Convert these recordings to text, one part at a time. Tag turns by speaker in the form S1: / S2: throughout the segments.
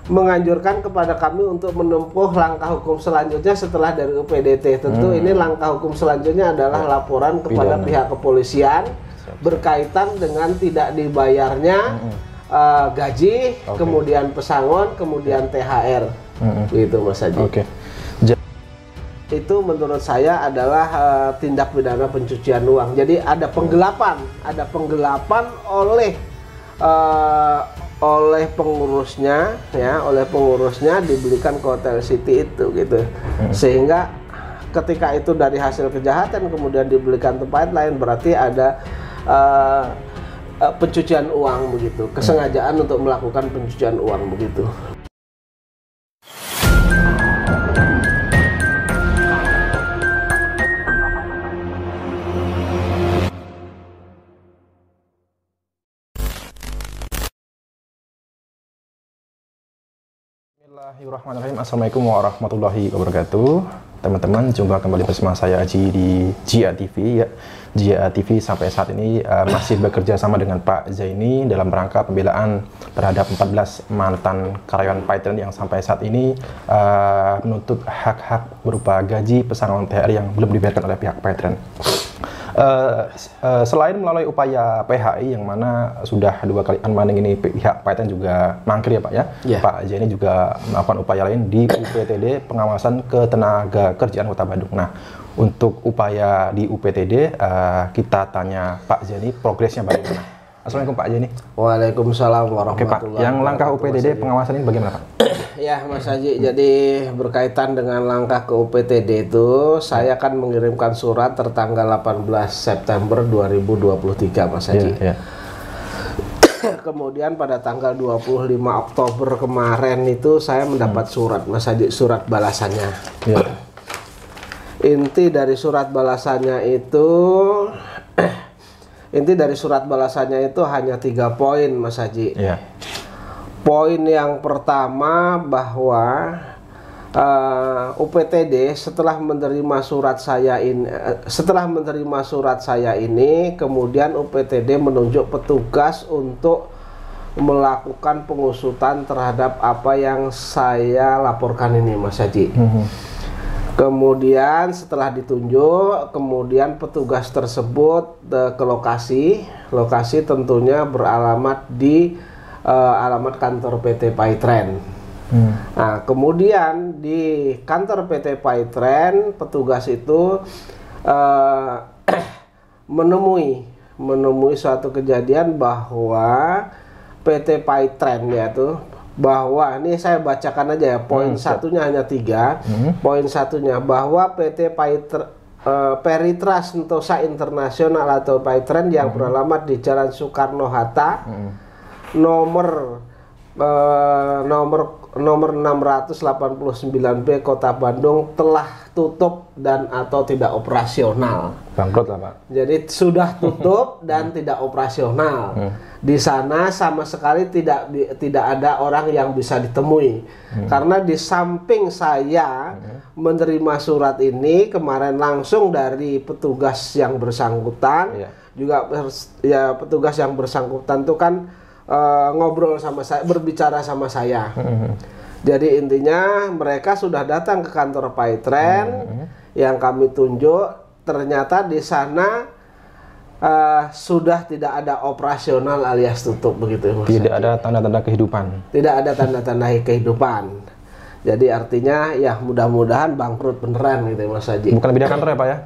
S1: menganjurkan kepada kami untuk menempuh langkah hukum selanjutnya setelah dari UPDT. Tentu ini langkah hukum selanjutnya adalah laporan kepada pihak kepolisian berkaitan dengan tidak dibayarnya gaji, kemudian pesangon, kemudian THR, gitu Mas Haji. Itu menurut saya adalah tindak pidana pencucian uang. Jadi ada penggelapan oleh pengurusnya, ya, oleh pengurusnya dibelikan ke Hotel City itu, gitu. Sehingga ketika itu dari hasil kejahatan kemudian dibelikan tempat lain, berarti ada pencucian uang begitu, kesengajaan untuk melakukan pencucian uang begitu.
S2: Bismillahirrahmanirrahim. Assalamualaikum warahmatullahi wabarakatuh. Teman-teman, jumpa kembali bersama saya Aji di Jia TV, ya. Jia TV sampai saat ini masih bekerja sama dengan Pak Zaini dalam rangka pembelaan terhadap 14 mantan karyawan Paytren yang sampai saat ini menuntut hak-hak berupa gaji, pesangon THR yang belum dibayarkan oleh pihak Paytren. Selain melalui upaya PHI yang mana sudah 2 kali unbundling ini, pihak Paytren juga mangkir, ya Pak, ya. Pak Zaini juga melakukan upaya lain di UPTD, pengawasan ketenaga kerjaan Kota Bandung. Nah, untuk upaya di UPTD kita tanya Pak Zaini progresnya bagaimana. Assalamualaikum Pak Zaini.
S1: Waalaikumsalam warahmatullahi wabarakatuh.
S2: Oke Pak, yang langkah UPTD pengawasan ini bagaimana Pak?
S1: Ya Mas Haji, jadi berkaitan dengan langkah ke UPTD itu, saya akan mengirimkan surat tertanggal 18 September 2023 Mas Haji. Kemudian pada tanggal 25 Oktober kemarin itu saya mendapat surat Mas Haji, surat balasannya. Inti dari surat balasannya itu hanya 3 poin Mas Haji. Poin yang pertama bahwa UPTD setelah menerima surat saya ini, kemudian UPTD menunjuk petugas untuk melakukan pengusutan terhadap apa yang saya laporkan ini Mas Haji. Kemudian setelah ditunjuk, kemudian petugas tersebut ke lokasi tentunya beralamat di alamat kantor PT Paytren. Nah, kemudian di kantor PT Paytren petugas itu menemui suatu kejadian bahwa PT Paytren, yaitu bahwa ini saya bacakan aja ya, poin satunya hanya 3. Poin satunya bahwa PT Peritra Sentosa Internasional atau Paytren yang beralamat di Jalan Soekarno-Hatta nomor 689B Kota Bandung telah tutup dan atau tidak operasional.
S2: Bangkrut lah Pak.
S1: Jadi sudah tutup dan tidak operasional. Di sana sama sekali tidak ada orang yang bisa ditemui. Karena di samping saya menerima surat ini kemarin langsung dari petugas yang bersangkutan, juga ya petugas yang bersangkutan itu kan ngobrol sama saya, berbicara sama saya. Jadi intinya mereka sudah datang ke kantor Paytren yang kami tunjuk, ternyata di sana sudah tidak ada operasional alias tutup begitu.
S2: Tidak ada tanda-tanda kehidupan.
S1: Tidak ada tanda-tanda kehidupan. Jadi artinya ya mudah-mudahan bangkrut beneran gitu Mas Haji.
S2: Bukan pindah kantor ya Pak ya?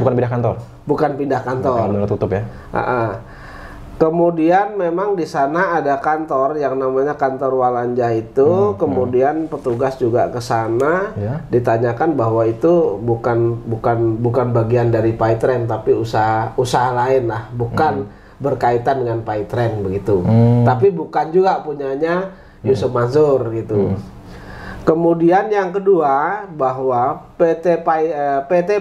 S2: Bukan pindah kantor.
S1: Bukan pindah kantor.
S2: Benar tutup ya.
S1: Kemudian memang di sana ada kantor yang namanya kantor Walanja itu, kemudian petugas juga ke sana, ditanyakan bahwa itu bukan bagian dari Paytren tapi usaha lain lah, bukan berkaitan dengan Paytren begitu. Tapi bukan juga punyanya Yusuf Mansur gitu. Kemudian yang kedua bahwa PT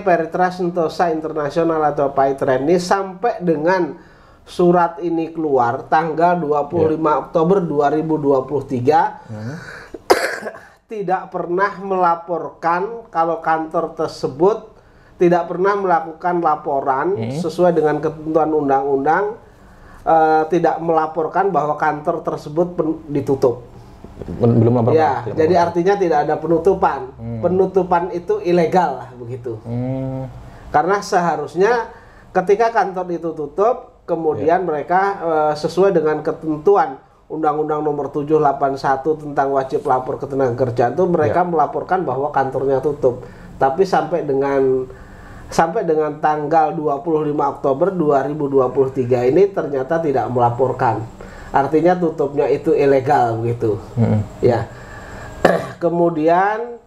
S1: Peritra Sentosa Internasional atau Paytren ini sampai dengan surat ini keluar tanggal 25 Oktober 2023 tidak pernah melaporkan kalau kantor tersebut tidak pernah melakukan laporan sesuai dengan ketentuan undang-undang, tidak melaporkan bahwa kantor tersebut ditutup.
S2: belum melaporkan.
S1: Ya, jadi artinya tidak ada penutupan. Penutupan itu ilegal lah begitu. Karena seharusnya ketika kantor itu tutup, kemudian mereka sesuai dengan ketentuan Undang-Undang Nomor 781 tentang wajib lapor ketenagakerjaan itu mereka melaporkan bahwa kantornya tutup. Tapi sampai dengan tanggal 25 Oktober 2023 ini ternyata tidak melaporkan. Artinya tutupnya itu ilegal begitu. Ya. Kemudian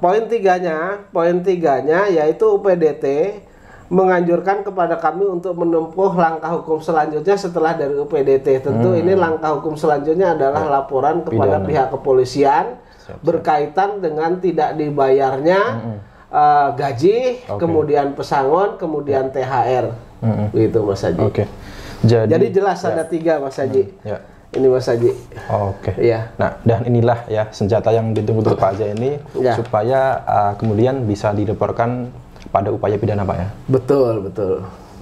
S1: poin tiganya yaitu UPDT menganjurkan kepada kami untuk menempuh langkah hukum selanjutnya setelah dari UPDT. Tentu ini langkah hukum selanjutnya adalah laporan kepada pihak kepolisian berkaitan dengan tidak dibayarnya gaji, kemudian pesangon, kemudian THR. Gitu Mas Haji.
S2: Oke.
S1: Jadi jelas ada 3 Mas Haji. Ini Mas Haji.
S2: Oke.
S1: Iya.
S2: Nah, dan inilah ya senjata yang ditunggu-tunggu Pak Zaini supaya kemudian bisa dilaporkan pada upaya pidana Pak ya. Betul.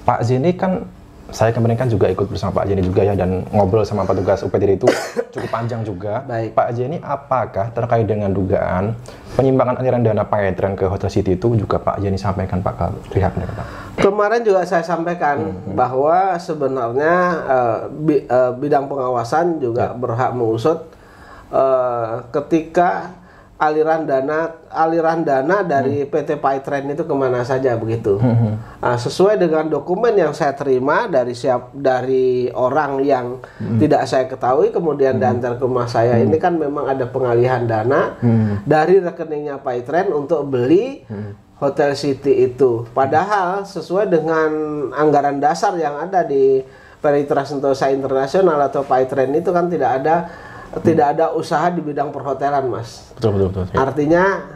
S2: Pak Zaini kan, saya kemarin kan juga ikut bersama Pak Zaini juga ya, dan ngobrol sama petugas UPDT itu cukup panjang juga.
S1: Baik.
S2: Pak Zaini, apakah terkait dengan dugaan penyimpangan aliran dana PayTrend ke Hotel City itu juga Pak Zaini sampaikan Pak ke pihaknya Pak?
S1: Kemarin juga saya sampaikan bahwa sebenarnya bidang pengawasan juga berhak mengusut ketika aliran dana dari PT PayTrend itu kemana saja begitu. Sesuai dengan dokumen yang saya terima dari orang yang tidak saya ketahui kemudian diantar ke rumah saya, ini kan memang ada pengalihan dana dari rekeningnya PayTrend untuk beli Hotel City itu. Padahal sesuai dengan anggaran dasar yang ada di Peritra Sentosa Internasional atau PayTrend itu kan tidak ada usaha di bidang perhotelan, Mas.
S2: Betul.
S1: Artinya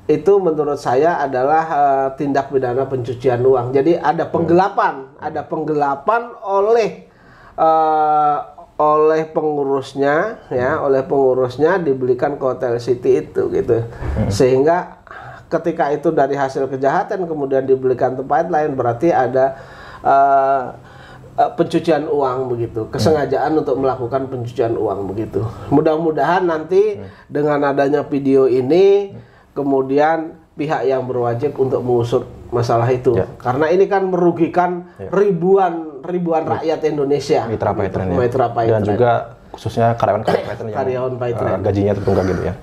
S1: itu menurut saya adalah tindak pidana pencucian uang. Jadi ada penggelapan oleh pengurusnya ya, oleh pengurusnya dibelikan ke Hotel City itu gitu. Sehingga ketika itu dari hasil kejahatan kemudian dibelikan tempat lain, berarti ada pencucian uang begitu, kesengajaan untuk melakukan pencucian uang begitu. Mudah-mudahan nanti dengan adanya video ini kemudian pihak yang berwajib untuk mengusut masalah itu, karena ini kan merugikan ribuan rakyat Indonesia.
S2: Mitra PayTrend
S1: dan
S2: juga khususnya karyawan PayTrend yang gajinya tertunggak gitu ya.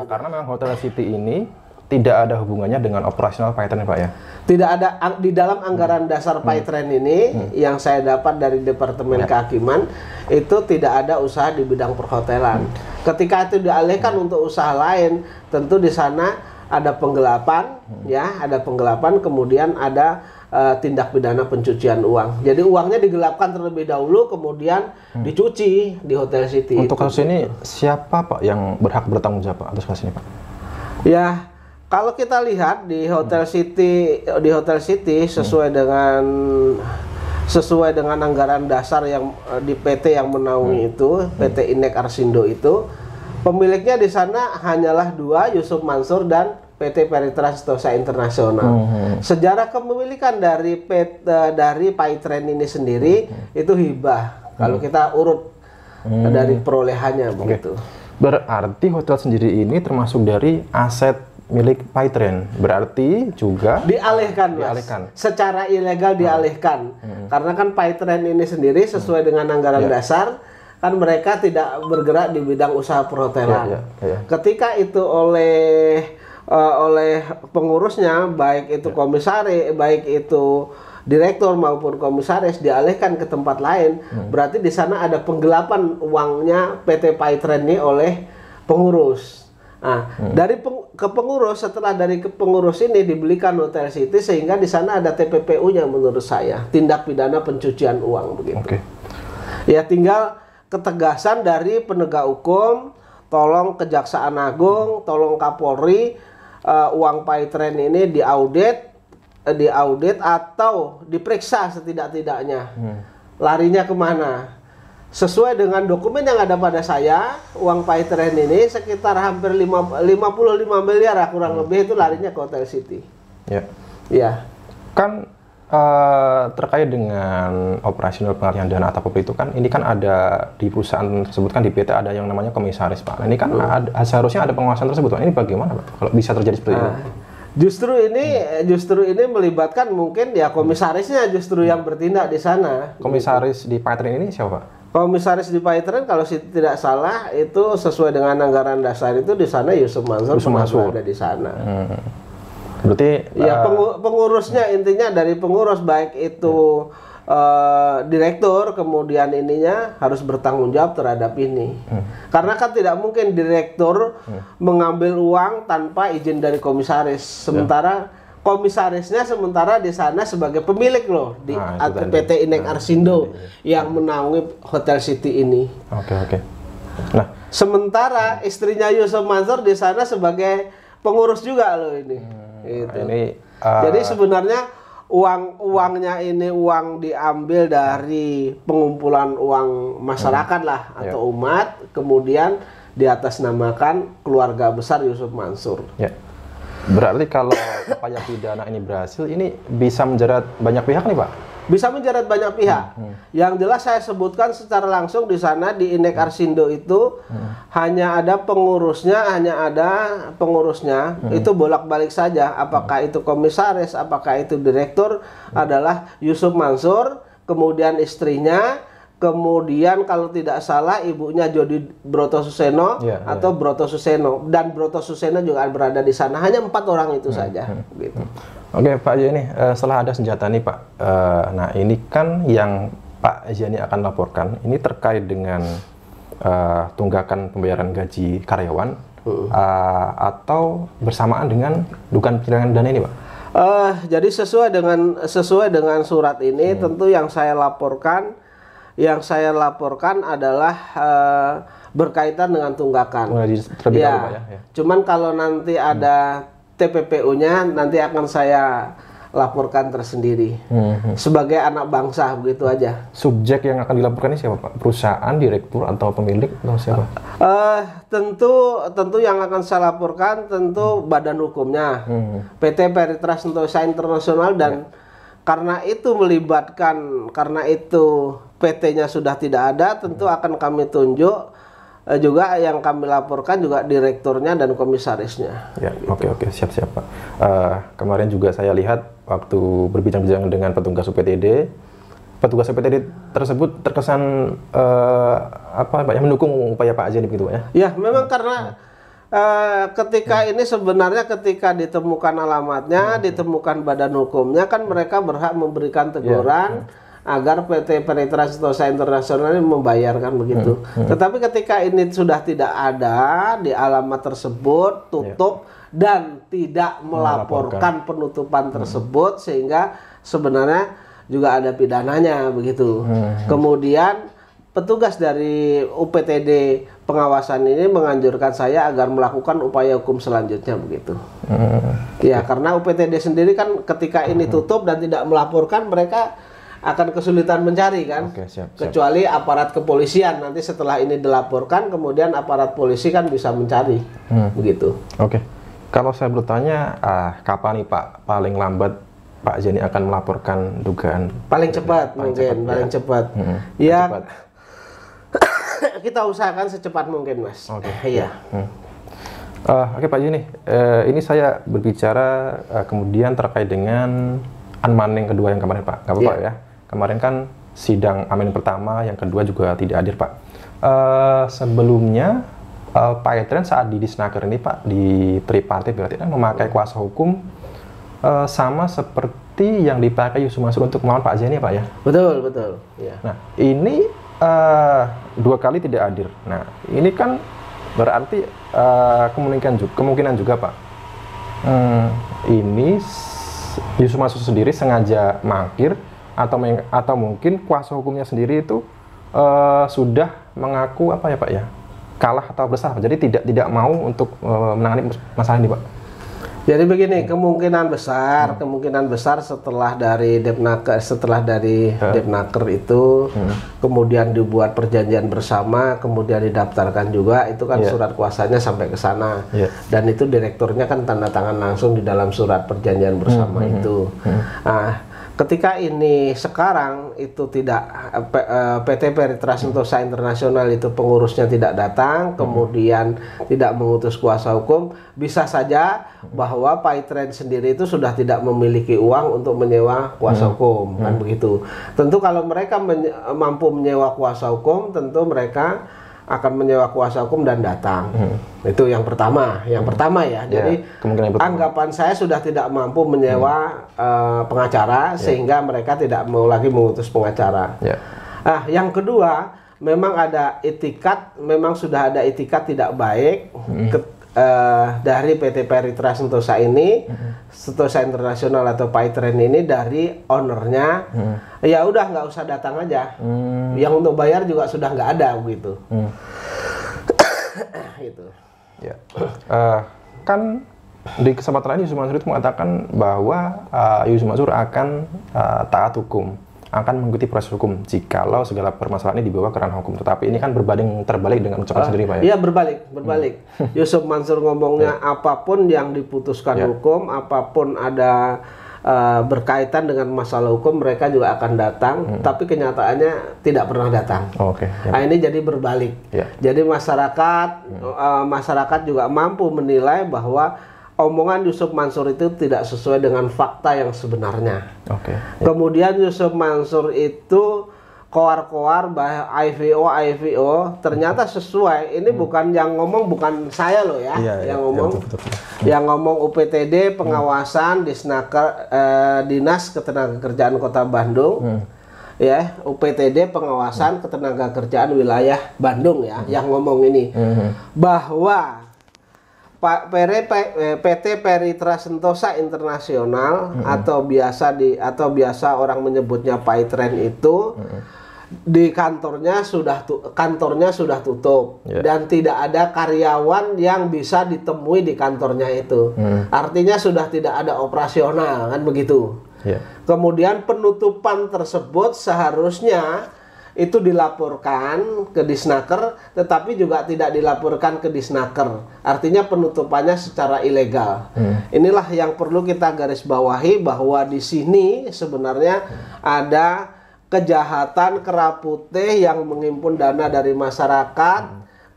S2: Karena memang Hotel City ini tidak ada hubungannya dengan operasional PayTrend Pak ya? Tidak ada
S1: di dalam anggaran dasar PayTrend ini yang saya dapat dari Departemen Kehakiman itu tidak ada usaha di bidang perhotelan. Ketika itu dialihkan untuk usaha lain, tentu di sana ada penggelapan, ada penggelapan, kemudian ada tindak pidana pencucian uang. Jadi uangnya digelapkan terlebih dahulu, kemudian dicuci di Hotel City.
S2: Untuk kasus ini siapa Pak yang berhak bertanggung jawab atas kasus ini Pak?
S1: Ya, kalau kita lihat di Hotel City, sesuai dengan anggaran dasar yang di PT yang menaungi itu, PT Inek Arsindo itu, pemiliknya di sana hanyalah 2, Yusuf Mansur dan PT Peritra Sentosa Internasional. Sejarah kepemilikan dari PayTrend ini sendiri itu hibah. Kalau kita urut dari perolehannya begitu.
S2: Berarti hotel sendiri ini termasuk dari aset milik PayTrend, berarti juga
S1: dialihkan. Secara ilegal dialihkan. Karena kan PayTrend ini sendiri sesuai dengan anggaran dasar kan mereka tidak bergerak di bidang usaha perhotelan. Ketika itu oleh pengurusnya, baik itu komisaris, baik itu direktur maupun komisaris dialihkan ke tempat lain, berarti di sana ada penggelapan uangnya PT PayTrend ini oleh pengurus. Nah, dari pengurus, setelah dari pengurus ini dibelikan Hotel City, sehingga di sana ada TPPU-nya menurut saya, tindak pidana pencucian uang begitu. Ya, tinggal ketegasan dari penegak hukum, tolong Kejaksaan Agung, tolong Kapolri, uang PayTrend ini diaudit atau diperiksa setidak-tidaknya. Larinya kemana? Sesuai dengan dokumen yang ada pada saya, uang PayTrend ini sekitar hampir 55 miliar kurang lebih itu larinya ke Hotel City.
S2: Ya. Kan terkait dengan operasional pengalihan dana atau itu kan, ini kan ada di perusahaan tersebut kan di PT ada yang namanya komisaris Pak. Nah, ini kan seharusnya ada pengawasan tersebut Pak. Ini bagaimana Pak kalau bisa terjadi seperti itu?
S1: Justru ini melibatkan mungkin ya komisarisnya justru yang bertindak di sana.
S2: Komisaris di Paytren ini siapa Pak?
S1: Komisaris di Paytren kalau tidak salah itu sesuai dengan anggaran dasar itu di sana Yusuf Mansur ada di sana.
S2: Berarti
S1: ya pengurusnya intinya dari pengurus baik itu direktur kemudian ininya harus bertanggung jawab terhadap ini. Karena kan tidak mungkin direktur mengambil uang tanpa izin dari komisaris. Sementara komisarisnya di sana sebagai pemilik loh di PT Inek Arsindo yang menaungi Hotel City ini.
S2: Oke. Nah,
S1: sementara istrinya Yusuf Mansur di sana sebagai pengurus juga loh ini. Gitu. Jadi sebenarnya uangnya ini uang diambil dari pengumpulan uang masyarakat lah atau umat, kemudian diatasnamakan keluarga besar Yusuf Mansur.
S2: Ya. Berarti kalau upaya pidana ini berhasil, ini bisa menjerat banyak pihak nih Pak?
S1: Bisa menjerat banyak pihak. Yang jelas saya sebutkan secara langsung di sana di Inek Arsindo itu hanya ada pengurusnya, itu bolak-balik saja. Apakah itu komisaris, apakah itu direktur adalah Yusuf Mansur, kemudian istrinya, kemudian kalau tidak salah ibunya Jody Broto Suseno atau Broto Suseno, dan Broto Suseno juga berada di sana. Hanya 4 orang itu saja. Gitu.
S2: Oke Pak Jani, setelah ada senjata nih Pak, nah ini kan yang Pak Jani akan laporkan, ini terkait dengan tunggakan pembayaran gaji karyawan atau bersamaan dengan dugaan penyelewengan dana ini Pak?
S1: Jadi sesuai dengan surat ini, tentu yang saya laporkan adalah berkaitan dengan tunggakan. Ya. Cuman kalau nanti ada TPPU-nya nanti akan saya laporkan tersendiri sebagai anak bangsa, begitu aja.
S2: Subjek yang akan dilaporkan ini siapa Pak? Perusahaan, direktur atau pemilik atau siapa?
S1: Tentu yang akan saya laporkan tentu badan hukumnya PT Peritrans Sentosa Internasional dan karena itu PT-nya sudah tidak ada, tentu akan kami tunjuk juga yang kami laporkan juga direkturnya dan komisarisnya.
S2: Ya, gitu. Oke, siap Pak. Kemarin juga saya lihat waktu berbincang-bincang dengan petugas UPTD tersebut terkesan mendukung upaya Pak Azani begitu Pak ya?
S1: Ya, memang karena ketika ini sebenarnya ketika ditemukan alamatnya, ditemukan badan hukumnya, kan mereka berhak memberikan teguran agar PT Peritrans Sentosa Internasional ini membayarkan begitu. Tetapi ketika ini sudah tidak ada di alamat tersebut, tutup dan tidak melaporkan penutupan tersebut, sehingga sebenarnya juga ada pidananya begitu. Kemudian petugas dari UPTD pengawasan ini menganjurkan saya agar melakukan upaya hukum selanjutnya begitu. Ya, karena UPTD sendiri kan ketika ini tutup dan tidak melaporkan, mereka akan kesulitan mencari kan.
S2: Siap.
S1: Kecuali aparat kepolisian nanti setelah ini dilaporkan, kemudian aparat polisi kan bisa mencari begitu.
S2: Oke. Kalau saya bertanya, kapan nih Pak paling lambat Pak Jani akan melaporkan dugaan?
S1: Paling cepat paling cepat. Ya. Cepat. Kita usahakan secepat mungkin Mas. Iya.
S2: Oke Pak Jani, ini saya berbicara kemudian terkait dengan unmanning kedua yang kemarin Pak. Nggak apa-apa ya. Kemarin kan sidang amin pertama, yang kedua juga tidak hadir Pak. Sebelumnya Pak Etren saat di Disnaker ini Pak, di tripartit berarti kan memakai kuasa hukum sama seperti yang dipakai Yusuf Mansur untuk melawan Pak Azani Pak ya?
S1: Betul. Ya.
S2: Nah ini 2 kali tidak hadir. Nah ini kan berarti kemungkinan juga Pak. Ini Yusuf Mansur sendiri sengaja mangkir atau mungkin kuasa hukumnya sendiri itu sudah mengaku apa ya Pak ya, kalah atau bersalah, jadi tidak mau untuk menangani masalah ini Pak.
S1: Jadi begini, kemungkinan besar setelah dari Depnaker itu kemudian dibuat perjanjian bersama, kemudian didaftarkan juga, itu kan surat kuasanya sampai ke sana. Dan itu direkturnya kan tanda tangan langsung di dalam surat perjanjian bersama itu. Nah, Ketika ini sekarang itu tidak PT Peritra Sentosa Internasional itu pengurusnya tidak datang, kemudian tidak mengutus kuasa hukum, bisa saja bahwa Paytren sendiri itu sudah tidak memiliki uang untuk menyewa kuasa hukum, kan begitu. Tentu kalau mereka mampu menyewa kuasa hukum, tentu mereka akan menyewa kuasa hukum dan datang. Itu yang pertama. Yang pertama ya. Jadi anggapan saya sudah tidak mampu menyewa pengacara sehingga mereka tidak mau lagi mengutus pengacara. Nah, yang kedua, memang ada itikat, memang sudah ada itikat tidak baik dari PT Peritra Sentosa ini, Sentosa Internasional atau Paytren ini dari ownernya. Ya udah nggak usah datang aja. Yang untuk bayar juga sudah nggak ada begitu. Gitu.
S2: Ya. Kan di kesempatan lain Yusuf Mansur itu mengatakan bahwa Yusuf Mansur akan taat hukum, akan mengikuti proses hukum jikalau segala permasalahan ini dibawa ke ranah hukum. Tetapi ini kan terbalik dengan ucapan sendiri, Pak ya?
S1: Iya, berbalik. Yusuf Mansur ngomongnya apapun yang diputuskan hukum, apapun ada berkaitan dengan masalah hukum, mereka juga akan datang, tapi kenyataannya tidak pernah datang. Nah, ini jadi berbalik. Jadi masyarakat juga mampu menilai bahwa omongan Yusuf Mansur itu tidak sesuai dengan fakta yang sebenarnya. Kemudian Yusuf Mansur itu koar-koar bahwa IVO ternyata sesuai. Ini bukan yang ngomong, bukan saya loh ya, yang ngomong. Yang ngomong UPTD pengawasan Dinas Ketenagakerjaan Kota Bandung. Ya, UPTD pengawasan Ketenagakerjaan wilayah Bandung ya, yang ngomong ini bahwa PT Peritra Sentosa Internasional atau biasa orang menyebutnya Paytren itu di kantornya sudah tutup dan tidak ada karyawan yang bisa ditemui di kantornya itu. Artinya sudah tidak ada operasional, kan begitu. Kemudian penutupan tersebut seharusnya itu dilaporkan ke Disnaker, tetapi juga tidak dilaporkan ke Disnaker. Artinya penutupannya secara ilegal. Inilah yang perlu kita garis bawahi, bahwa di sini sebenarnya ada kejahatan kera putih yang menghimpun dana dari masyarakat,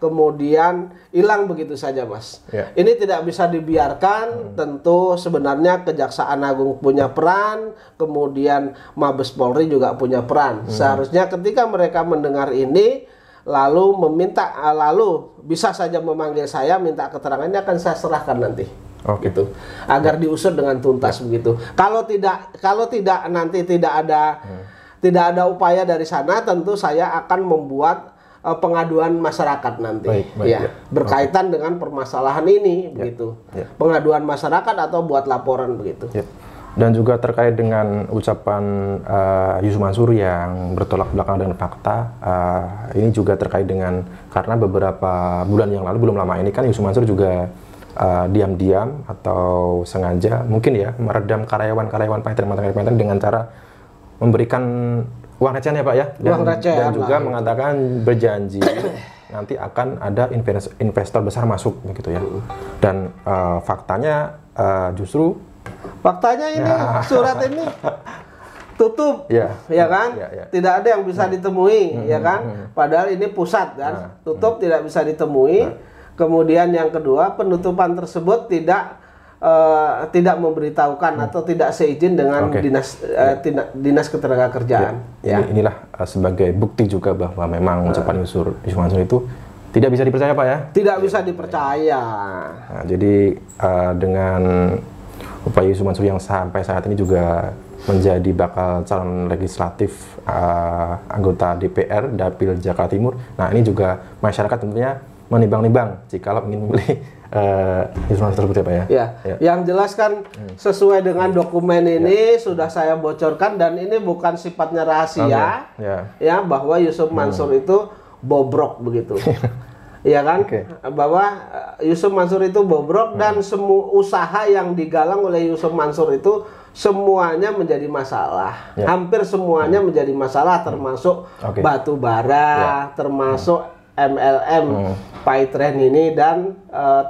S1: kemudian hilang begitu saja, Mas. Ini tidak bisa dibiarkan. Tentu sebenarnya Kejaksaan Agung punya peran, kemudian Mabes Polri juga punya peran. Seharusnya ketika mereka mendengar ini, lalu bisa saja memanggil saya, minta keterangannya, akan saya serahkan nanti. Gitu. Agar diusut dengan tuntas begitu. Kalau tidak nanti tidak ada upaya dari sana, tentu saya akan membuat pengaduan masyarakat nanti, berkaitan dengan permasalahan ini, begitu. Pengaduan masyarakat atau buat laporan begitu.
S2: Dan juga terkait dengan ucapan Yusuf Mansur yang bertolak belakang dengan fakta, ini juga terkait dengan karena beberapa bulan yang lalu, belum lama ini kan Yusuf Mansur juga diam-diam atau sengaja mungkin ya meredam karyawan Paytren dengan cara memberikan uang recehan ya Pak ya, dan juga mengatakan berjanji nanti akan ada investor besar masuk begitu ya. Dan faktanya ini
S1: surat ini tutup, ya kan? Tidak ada yang bisa ditemui, ya kan? Padahal ini pusat kan, tutup tidak bisa ditemui. Kemudian yang kedua, penutupan tersebut tidak memberitahukan atau tidak seizin dengan dinas ketenagakerjaan.
S2: Inilah sebagai bukti juga bahwa memang ucapan Yusuf Mansur itu tidak bisa dipercaya Pak ya? Tidak
S1: bisa dipercaya.
S2: Nah, jadi dengan upaya Yusuf Mansur yang sampai saat ini juga menjadi bakal calon legislatif anggota DPR Dapil Jakarta Timur. Nah, ini juga masyarakat tentunya menimbang-nimbang jikalau ingin memilih Yusuf Mansur tersebut ya Pak ya?
S1: Yang jelas kan sesuai dengan dokumen ini sudah saya bocorkan, dan ini bukan sifatnya rahasia, ya, bahwa Yusuf Mansur itu bobrok begitu. Ya kan? Bahwa Yusuf Mansur itu bobrok, dan semua usaha yang digalang oleh Yusuf Mansur itu semuanya menjadi masalah. Hampir semuanya menjadi masalah, termasuk batu bara, termasuk Paytren ini, dan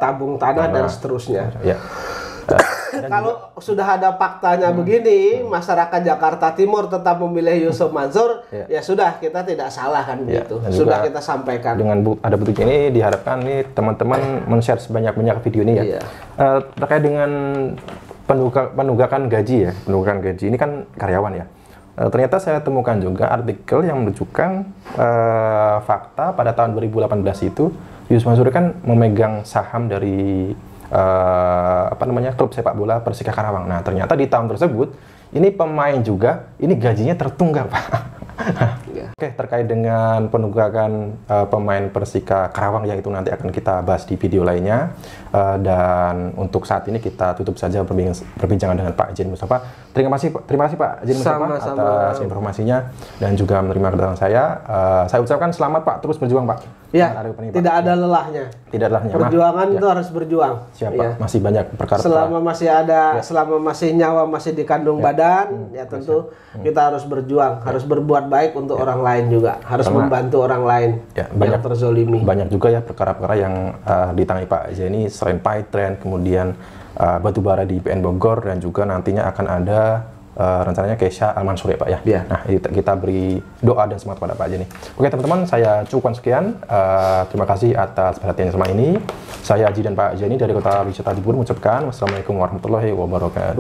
S1: tabung tanah dan seterusnya. kalau sudah ada faktanya begini, masyarakat Jakarta Timur tetap memilih Yusuf Mansur, ya sudah, kita tidak salah kan begitu. Sudah kita sampaikan.
S2: Dengan ada bukti ini diharapkan nih teman-teman men-share sebanyak-banyak video ini ya. Terkait dengan penunggakan gaji ya, penunggakan gaji ini kan karyawan ya. Ternyata saya temukan juga artikel yang menunjukkan fakta pada tahun 2018 itu Yusuf Mansur kan memegang saham dari klub sepak bola Persika Karawang. Nah, ternyata di tahun tersebut ini pemain juga ini gajinya tertunggak, Pak. Oke, terkait dengan penunggakan pemain Persika Karawang yang itu nanti akan kita bahas di video lainnya. Dan untuk saat ini kita tutup saja perbincangan dengan Pak Zaini Mustafa. Terima kasih Pak Zaini Mustafa atas informasinya dan juga menerima kedatangan saya. Saya ucapkan selamat Pak, terus berjuang Pak.
S1: Ya, tidak ada lelahnya.
S2: Tidak ada lelahnya.
S1: Perjuangan itu harus berjuang.
S2: Siap Pak, masih banyak perkara.
S1: Selama masih ada, selama masih nyawa masih dikandung badan, ya tentu kita harus berjuang, harus berbuat baik untuk orang lain juga, harus membantu orang lain yang terzolimi. Banyak juga ya perkara-perkara yang ditangani Pak Zaini selain Paytren, kemudian batubara di IPN Bogor dan juga nantinya akan ada rencananya Kesha Al-Mansur ya Pak ya. Nah, kita beri doa dan semangat pada Pak Zaini. Oke teman-teman, saya cukupkan sekian. Terima kasih atas perhatiannya selama ini. Saya Haji dan Pak Zaini dari Kota Wisata Dibur mengucapkan wassalamualaikum warahmatullahi wabarakatuh.